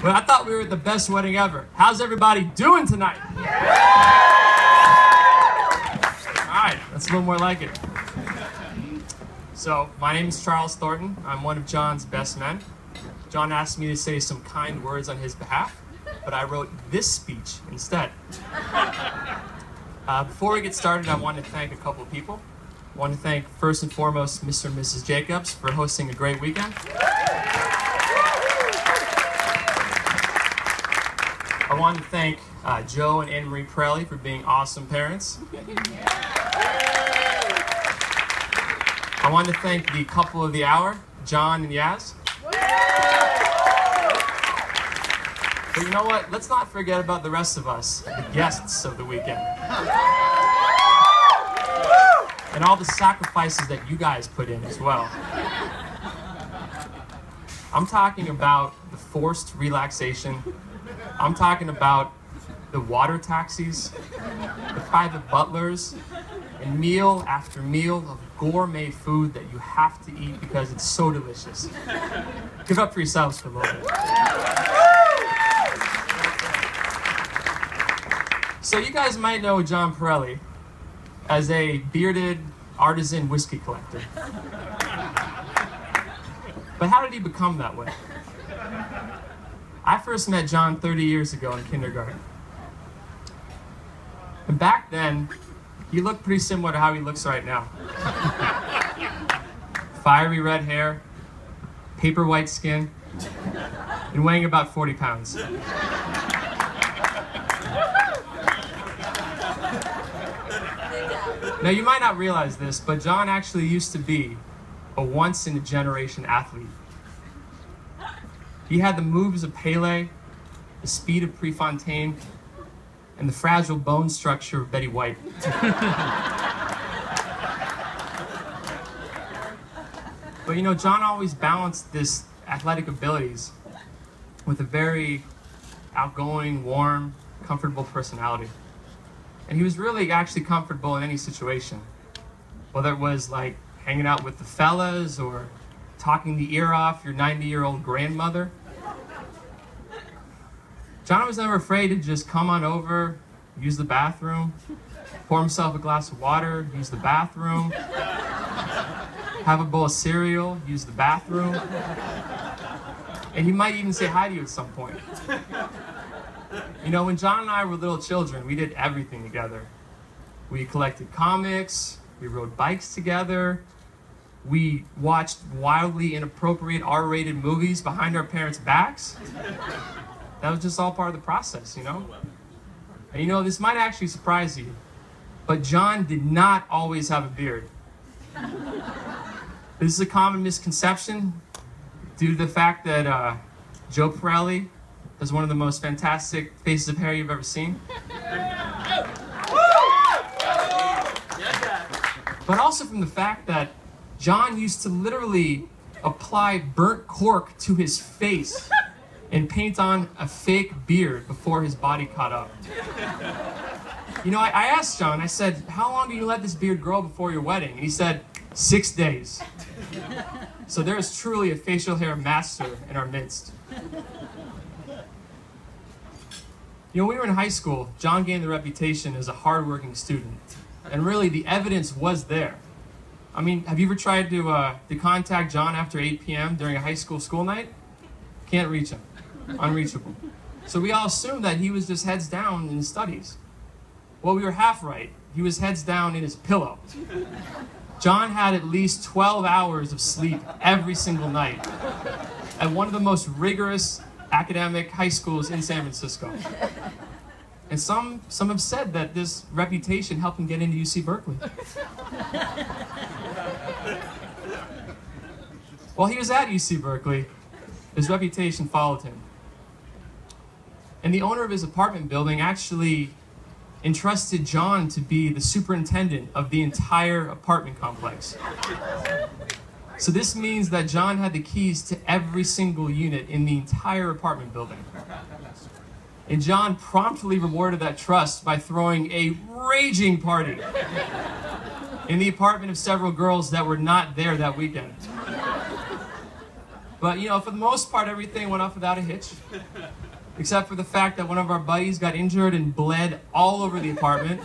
But I thought we were at the best wedding ever. How's everybody doing tonight? All right, that's a little more like it. So, my name is Charles Thornton. I'm one of Jon's best men. Jon asked me to say some kind words on his behalf, but I wrote this speech instead. Before we get started, I want to thank a couple of people. I want to thank, first and foremost, Mr. and Mrs. Jacobs for hosting a great weekend. I want to thank Joe and Anne Marie Perrelli for being awesome parents. I want to thank the couple of the hour, Jon and Yas. But you know what? Let's not forget about the rest of us, the guests of the weekend. And all the sacrifices that you guys put in as well. I'm talking about the forced relaxation. I'm talking about the water taxis, the private butlers, and meal after meal of gourmet food that you have to eat because it's so delicious. Give up for yourselves for a little bit. So you guys might know Jon Perrelli as a bearded artisan whiskey collector. But how did he become that way? I first met Jon 30 years ago in kindergarten. And back then, he looked pretty similar to how he looks right now. Fiery red hair, paper white skin, and weighing about 40 pounds. Now, you might not realize this, but Jon actually used to be a once-in-a-generation athlete. He had the moves of Pele, the speed of Prefontaine, and the fragile bone structure of Betty White. But you know, Jon always balanced this athletic abilities with a very outgoing, warm, comfortable personality. And he was really actually comfortable in any situation. Whether it was like hanging out with the fellas or talking the ear off your 90-year-old grandmother. Jon was never afraid to just come on over, use the bathroom, pour himself a glass of water, use the bathroom, have a bowl of cereal, use the bathroom, and he might even say hi to you at some point. You know, when Jon and I were little children, we did everything together. We collected comics, we rode bikes together, we watched wildly inappropriate R-rated movies behind our parents' backs. That was just all part of the process, you know? And you know, this might actually surprise you, but Jon did not always have a beard. This is a common misconception due to the fact that Joe Perrelli has one of the most fantastic faces of hair you've ever seen. But also from the fact that Jon used to literally apply burnt cork to his face and paint on a fake beard before his body caught up. You know, I asked Jon, I said, how long do you let this beard grow before your wedding? And he said, 6 days. So there is truly a facial hair master in our midst. You know, when we were in high school, Jon gained the reputation as a hardworking student. And really, the evidence was there. I mean, have you ever tried to contact Jon after 8 p.m. during a high school night? Can't reach him. Unreachable. So we all assumed that he was just heads down in his studies. Well, we were half right. He was heads down in his pillow. Jon had at least 12 hours of sleep every single night at one of the most rigorous academic high schools in San Francisco. And some have said that this reputation helped him get into UC Berkeley. While he was at UC Berkeley, his reputation followed him. And the owner of his apartment building actually entrusted Jon to be the superintendent of the entire apartment complex. So this means that Jon had the keys to every single unit in the entire apartment building. And Jon promptly rewarded that trust by throwing a raging party in the apartment of several girls that were not there that weekend. But, for the most part, everything went off without a hitch. Except for the fact that one of our buddies got injured and bled all over the apartment,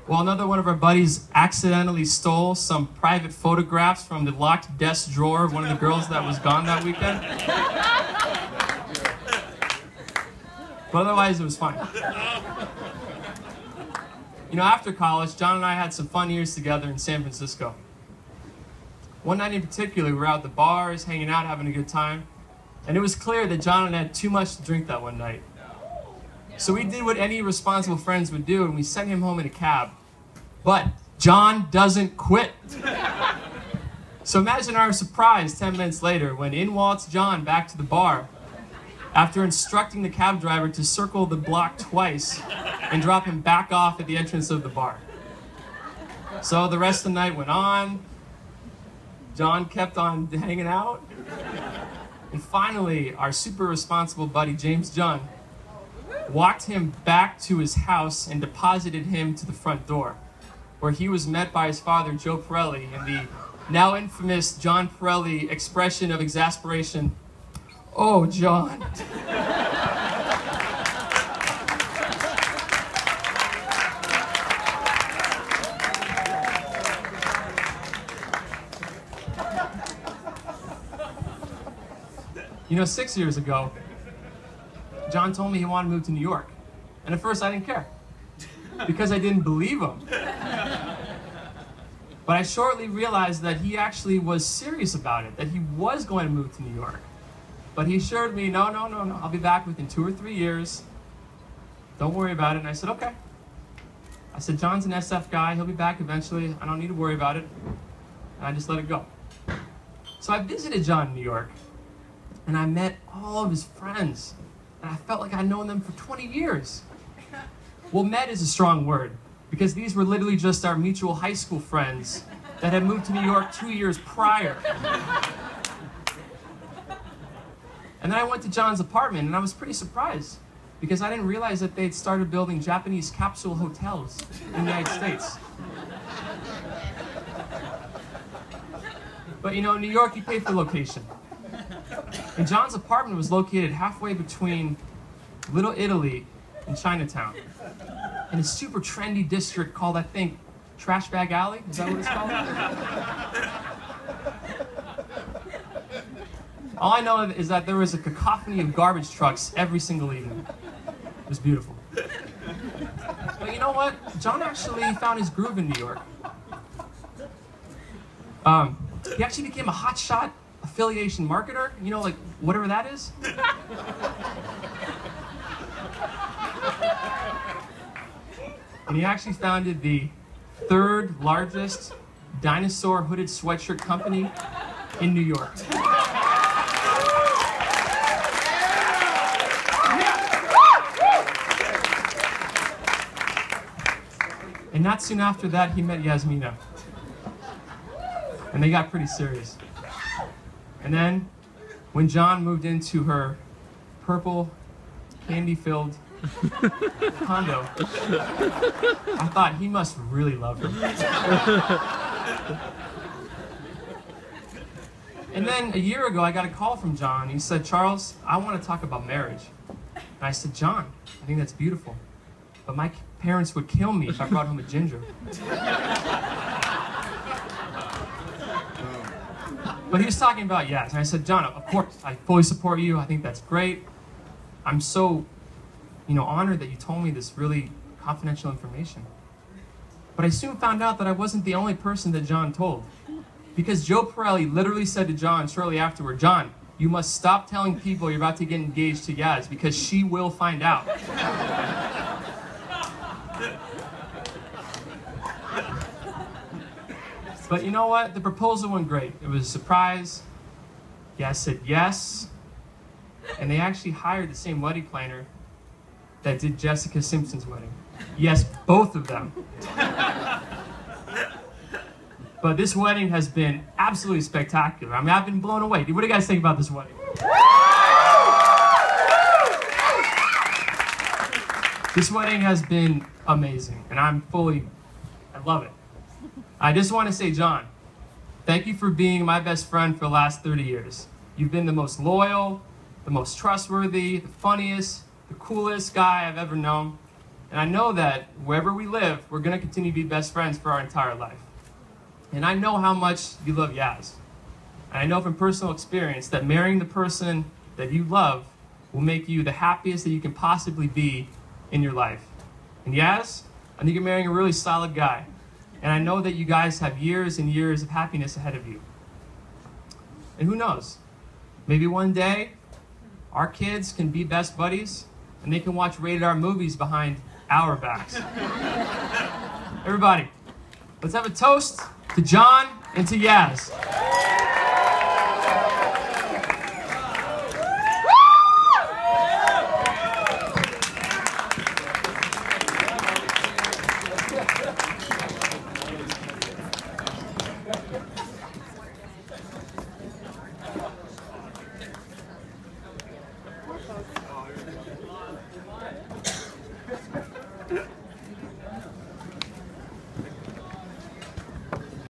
while another one of our buddies accidentally stole some private photographs from the locked desk drawer of one of the girls that was gone that weekend. But otherwise, it was fine. After college, John and I had some fun years together in San Francisco. One night in particular, we were out at the bars, hanging out, having a good time. And it was clear that John and I had too much to drink that one night. So we did what any responsible friends would do, and we sent him home in a cab. But John doesn't quit. So imagine our surprise 10 minutes later when in walks John back to the bar after instructing the cab driver to circle the block twice and drop him back off at the entrance of the bar. So the rest of the night went on. John kept on hanging out. And finally, our super responsible buddy, James John, walked him back to his house and deposited him to the front door, where he was met by his father, Joe Perrelli, and the now infamous John Perrelli expression of exasperation, "Oh, John." You know, 6 years ago, John told me he wanted to move to New York. And at first I didn't care, because I didn't believe him. But I shortly realized that he actually was serious about it, that he was going to move to New York. But he assured me, no, I'll be back within 2 or 3 years. Don't worry about it. And I said, okay. I said, John's an SF guy. He'll be back eventually. I don't need to worry about it. And I just let it go. So I visited John in New York. And I met all of his friends. And I felt like I'd known them for 20 years. Well, met is a strong word, because these were literally just our mutual high school friends that had moved to New York 2 years prior. And then I went to John's apartment, and I was pretty surprised, because I didn't realize that they'd started building Japanese capsule hotels in the United States. But in New York, you pay for location. And John's apartment was located halfway between Little Italy and Chinatown, in a super trendy district called, I think, Trash Bag Alley? Is that what it's called? All I know is that there was a cacophony of garbage trucks every single evening. It was beautiful. But you know what? John actually found his groove in New York. He actually became a hotshot affiliation marketer, like whatever that is. And he actually founded the 3rd largest dinosaur hooded sweatshirt company in New York. And not soon after that, he met Yasmina. And they got pretty serious. And then, when John moved into her purple, candy-filled condo, I thought he must really love her. And then a year ago, I got a call from John. He said, "Charles, I want to talk about marriage." And I said, "John, I think that's beautiful. But my parents would kill me if I brought home a ginger." But he was talking about Yas, and I said, "John, of course, I fully support you. I think that's great. I'm so, honored that you told me this really confidential information." But I soon found out that I wasn't the only person that John told. Because Joe Perrelli literally said to John shortly afterward, "John, you must stop telling people you're about to get engaged to Yas, because she will find out." But you know what? The proposal went great. It was a surprise. Yas said yes. And they actually hired the same wedding planner that did Jessica Simpson's wedding. Yes, both of them. But this wedding has been absolutely spectacular. I mean, I've been blown away. What do you guys think about this wedding? This wedding has been amazing, and I love it. I just want to say, John, thank you for being my best friend for the last 30 years. You've been the most loyal, the most trustworthy, the funniest, the coolest guy I've ever known. And I know that wherever we live, we're going to continue to be best friends for our entire life. And I know how much you love Yas. And I know from personal experience that marrying the person that you love will make you the happiest that you can possibly be in your life. And Yas, I think you're marrying a really solid guy. And I know that you guys have years and years of happiness ahead of you. And who knows? Maybe one day, our kids can be best buddies and they can watch rated R movies behind our backs. Everybody, let's have a toast to Jon and to Yas.